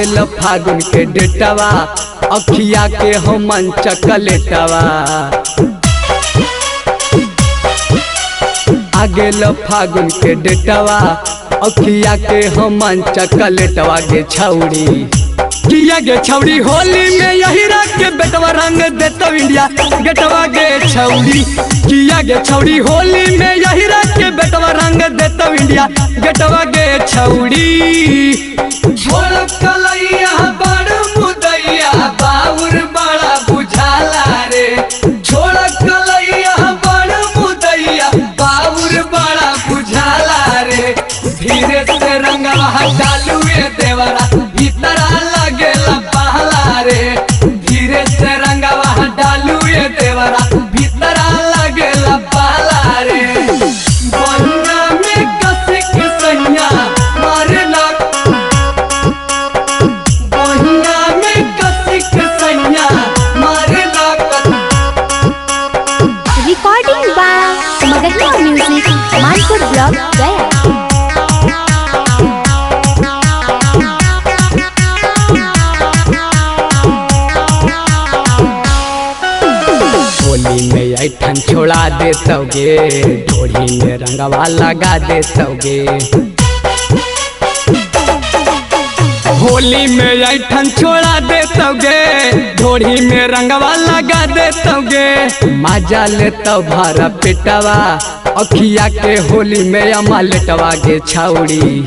गेल फागुन के डेटवा अखिया के हमन चकलेटवा आ गेल फागुन के डेटवा अखिया के हमन चकलेटवा गे छौड़ी किया गे छौड़ी होली में यही रख के बेटवा रंग देता इंडिया गेटवा गे छौड़ी किया गे छौड़ी होली में यही रख के बेटवा रंग देता इंडिया गेटवा गे छौड़ी छोड़ कलैया बड़ मुदैया बाउर बड़ा बुझाला रे छोड़ कलैया बड़ मुदैया बाउर बड़ा बुझाला रे धीरे से रंगवा डालू देवरा भीतरा लगेला पहला रे धीरे से रंगवा डालू देवरा भीतरा लगेला पहला रे बहिया में कसिक सैया मारेला बहिया में कसिक सैया मारेला recording by Magahiya music Manpur block Gaya. Holi में ऐठन छोड़ा देतोगे ढोढ़ी में रंगवा लगा देतोगे होली में ऐठन छोड़ा देतोगे ढोढ़ी में रंगवा लगा देतोगे मजा लेतो भरा पेटवा अखिया के होली में अमा लेटवा गे छौड़ी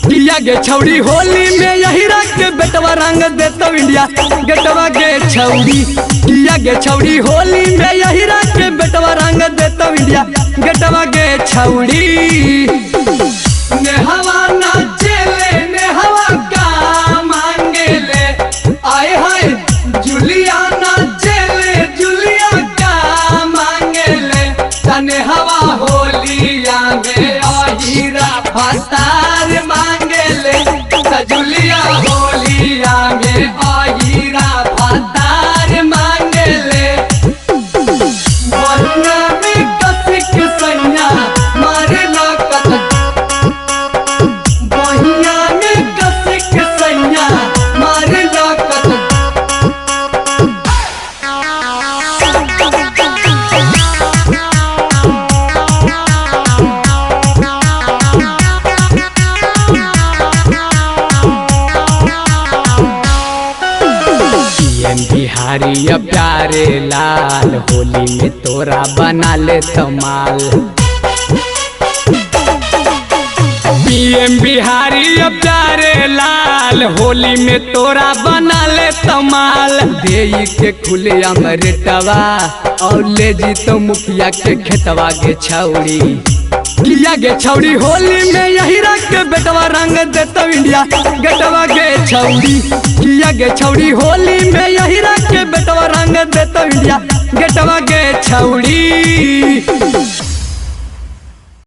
किया गे छौड़ी होली में यही रख के बेटवा रंग देता इंडिया गेटवा गे छौड़ी किया गे छौड़ी होली में यही रख के बेटवा रंग देता इंडिया गेटवा गे छौड़ी नेहवा नाचेले नेहवा का मांगेले आए हाय जुलिया नाचेले जुलिया का मांगेले तने हवा होलिया में आहिरा फतार मांगेले सजुलिया होलिया में आहिरा फतार मांगेले बहिया में कसिक सैया मारेला बहिया में कसिक सैया मारेला बिहारी प्यारे लाल होली में तोरा बना ले तमाल पीएम बिहारी प्यारे लाल होली में तोरा बना ले तमाल दे के खुले अमृतवा और ले जी तो मुखिया के खेतवा गे छौड़ी किया गे छौड़ी होली में यही रख के बेटवा रंग देता इंडिया गेटवा गे छौड़ी किया गे छौड़ी होली में यही रख के बेटवा रंग देता इंडिया गेटवा गे छौड़ी।